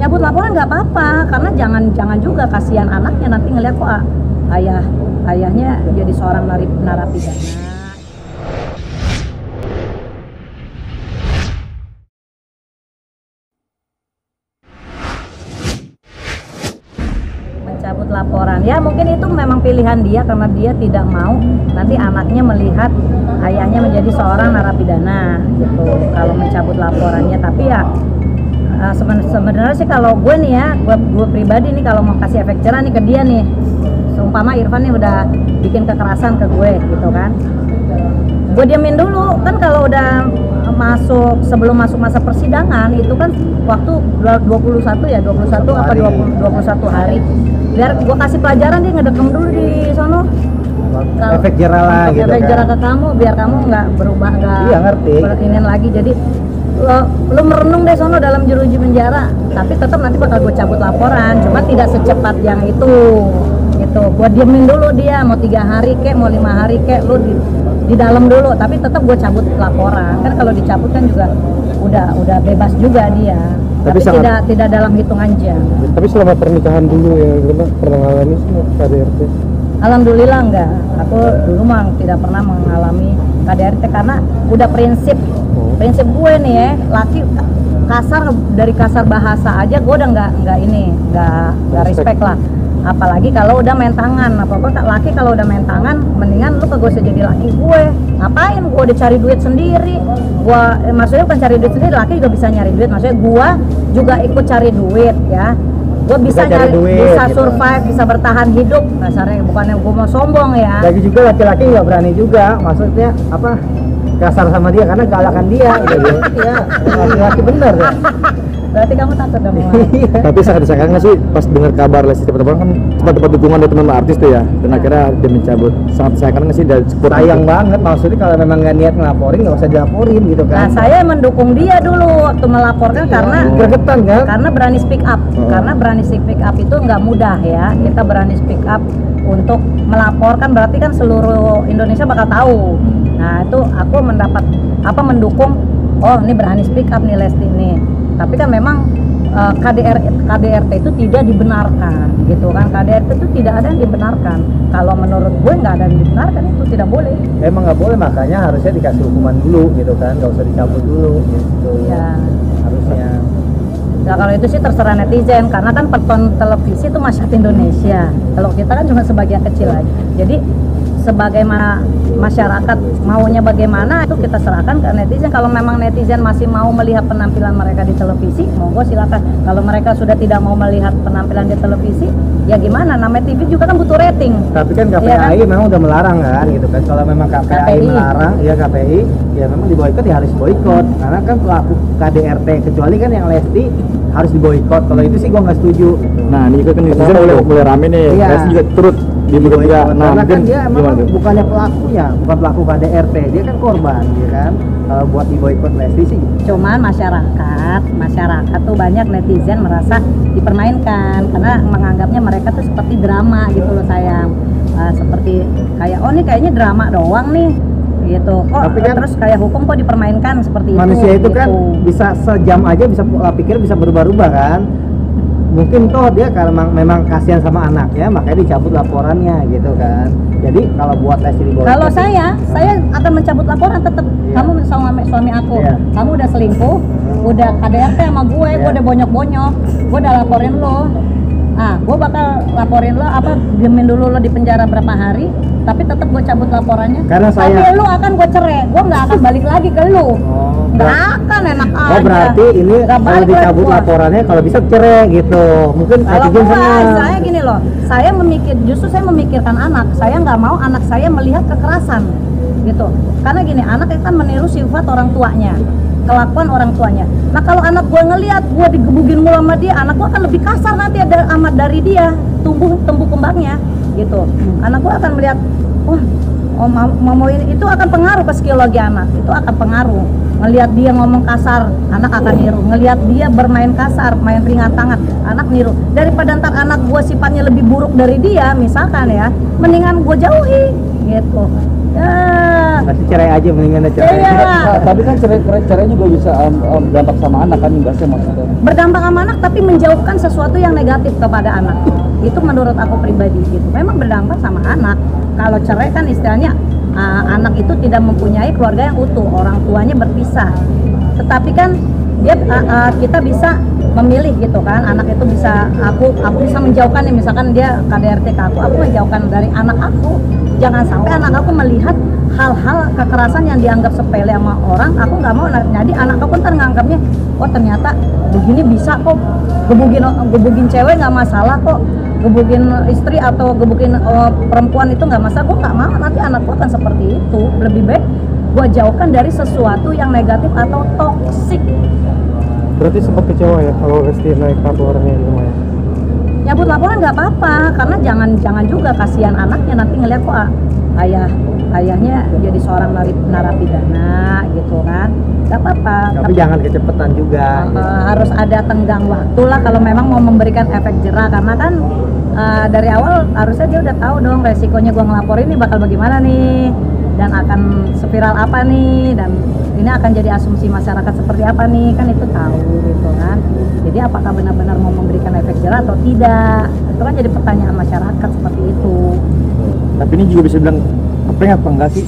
Nyabut laporan nggak apa-apa, karena jangan juga kasihan anaknya nanti ngeliat kok ayahnya jadi seorang narapidana. Mencabut laporan, ya mungkin itu memang pilihan dia karena dia tidak mau nanti anaknya melihat ayahnya menjadi seorang narapidana gitu. Kalau mencabut laporannya, tapi ya sebenarnya sih kalau gue nih ya, gue pribadi nih kalau mau kasih efek jerah nih ke dia nih, seumpama Irfan nih udah bikin kekerasan ke gue gitu kan, gue diamin dulu kan. Kalau udah sebelum masuk masa persidangan itu kan waktu 21 apa 21 hari, biar gue kasih pelajaran, dia ngedekem dulu di sono. Efek jerah lah gitu kan, efek jerah ke kamu biar kamu nggak berubah, nggak ngerti berkinian lagi. Jadi lo merenung deh sono dalam jeruji penjara, tapi tetap nanti bakal gue cabut laporan, cuma tidak secepat yang itu gitu. Gue diemin dulu dia, mau 3 hari kek, mau 5 hari kek, lo di dalam dulu, tapi tetap gue cabut laporan. Kan kalau dicabut kan juga udah bebas juga dia, tapi tidak dalam hitungan jam. Tapi selama pernikahan dulu ya, pernah ngalami semua KDRT? Alhamdulillah enggak, aku dulu mah tidak pernah mengalami KDRT karena udah prinsip gue nih ya, laki kasar, dari kasar bahasa aja gue udah nggak respect lah, apalagi kalau udah main tangan. Laki kalau udah main tangan, mendingan lu kagak usah jadi laki gue. Ngapain gue udah cari duit sendiri, maksudnya bukan cari duit sendiri, laki juga bisa nyari duit, maksudnya gue juga ikut cari duit ya. Gue bisa nyari duit, bisa gitu, survive, bisa bertahan hidup. Dasarnya bukannya gue mau sombong ya. Lagi juga laki-laki nggak berani juga, maksudnya apa, kasar sama dia karena galakan dia gitu. Ya, laki-laki bener ya. Berarti kamu takut dong. Tapi sakit-sakit nggak sih pas dengar kabar Lesti Kejora kan sempat dapat dukungan dari teman artis tuh ya, dan akhirnya dia mencabut. Sangat sayang nggak sih dari support? Sayang banget, maksudnya kalau memang nggak niat ngelaporin nggak usah dilaporin gitu kan. Nah, saya mendukung dia dulu waktu melaporkan karena gregetan kan? Karena berani speak up. Karena berani speak up itu nggak mudah ya. Kita berani speak up untuk melaporkan, berarti kan seluruh Indonesia bakal tahu. Nah, itu aku mendukung, oh ini berani speak up nih Lesti nih. Tapi kan memang KDRT itu tidak dibenarkan gitu kan. KDRT itu tidak ada yang dibenarkan. Kalau menurut gue nggak ada yang dibenarkan, itu tidak boleh. Emang nggak boleh, makanya harusnya dikasih hukuman dulu gitu kan, nggak usah dicabut dulu gitu ya, harusnya. Nah, kalau itu sih terserah netizen, karena kan penonton televisi itu masyarakat Indonesia. Kalau kita kan cuma sebagian kecil aja. Jadi sebagaimana masyarakat maunya bagaimana, itu kita serahkan ke netizen. Kalau memang netizen masih mau melihat penampilan mereka di televisi, monggo silakan. Kalau mereka sudah tidak mau melihat penampilan di televisi, ya gimana, namanya TV juga kan butuh rating. Tapi kan KPI ya kan? Memang udah melarang kan gitu kan. Kalau memang KPI melarang, ya KPI ya memang diboikot, ya harus boikot. Karena kan pelaku KDRT, kecuali kan yang Lesti harus diboikot. Kalau itu sih gua nggak setuju. Nah, ini kan netizen mulai rame nih. Iya. Lesti juga turut diboikot. Nah, karena kan dia emang bukannya pelakunya, bukan pelaku KDRT, dia kan korban, ya kan. Kalau buat diboikot Lesti sih. Cuman masyarakat tuh banyak netizen merasa dipermainkan karena menganggapnya mereka tuh seperti drama gitu loh sayang. Seperti kayak oh nih kayaknya drama doang nih gitu. Kok tapi kan, terus kayak hukum kok dipermainkan seperti manusia itu gitu. Kan bisa sejam aja bisa pikir, bisa berubah-ubah kan. Mungkin toh dia kalau memang kasihan sama anaknya, makanya dicabut laporannya gitu kan. Jadi kalau buat Lesti diboikot, kalau saya akan mencabut laporan tetap. Iya. Kamu sama suami aku, iya, kamu udah selingkuh, udah KDRT sama gue, iya, gue udah bonyok-bonyok, gue udah laporin lo. Gue bakal laporin lo, diemin dulu lo di penjara berapa hari, tapi tetap gue cabut laporannya. Karena tapi lo akan gue cerai, gue nggak akan balik lagi ke lo. Nggak akan, enak aja. Oh berarti ini kalau dicabut laporannya, kalau bisa cerai gitu. Mungkin kalau saya gini loh, justru saya memikirkan anak. Saya nggak mau anak saya melihat kekerasan gitu. Karena gini, anak itu kan meniru sifat orang tuanya, kelakuan orang tuanya. Nah kalau anak gue ngelihat gue digebugin mulu sama dia, anak gue akan lebih kasar nanti ada amat dari dia tumbuh kembangnya gitu. Anak gue akan melihat, wah, mau itu akan pengaruh ke psikologi anak, itu akan pengaruh. Ngelihat dia ngomong kasar, anak akan niru. Ngelihat dia bermain kasar, main ringan tangan, anak niru. Daripada ntar anak gue sifatnya lebih buruk dari dia, misalkan ya, mendingan gue jauhi gitu ya. Kasih cerai aja mendingan cerai. Iya. Tapi kan cerai juga bisa berdampak sama anak kan imbasnya maksudnya. Berdampak sama anak tapi menjauhkan sesuatu yang negatif kepada anak. Itu menurut aku pribadi gitu. Memang berdampak sama anak. Kalau cerai kan istilahnya anak itu tidak mempunyai keluarga yang utuh, orang tuanya berpisah. Tetapi kan dia kita bisa memilih gitu kan, anak itu bisa aku bisa menjauhkan nih, misalkan dia KDRT ke aku menjauhkan dari anak aku. Jangan sampai anak aku melihat hal-hal kekerasan yang dianggap sepele sama orang, aku nggak mau. Jadi anak aku ntar nganggapnya, oh ternyata begini bisa kok, gebugin cewek nggak masalah kok, gebugin istri atau gebugin perempuan itu nggak masalah. Gue nggak mau nanti anakku akan seperti itu. Lebih baik gue jauhkan dari sesuatu yang negatif atau toksik. Berarti sempat kecewa ya kalau Resti naik laporannya di rumah ya? Nyabut laporan nggak apa-apa, karena jangan juga kasihan anaknya nanti ngeliat kok ayahnya jadi seorang narapidana gitu kan. Nggak apa-apa. Tapi jangan kecepatan juga. Harus ada tenggang waktu lah kalau memang mau memberikan efek jerah, karena kan dari awal harusnya dia udah tahu dong resikonya gua ngelaporin ini bakal bagaimana nih, dan akan spiral apa nih, dan ini akan jadi asumsi masyarakat seperti apa nih, kan itu tahu gitu kan. Jadi apakah benar-benar mau memberikan efek jerah atau tidak, itu kan jadi pertanyaan masyarakat seperti itu. Tapi ini juga bisa bilang apa enggak sih?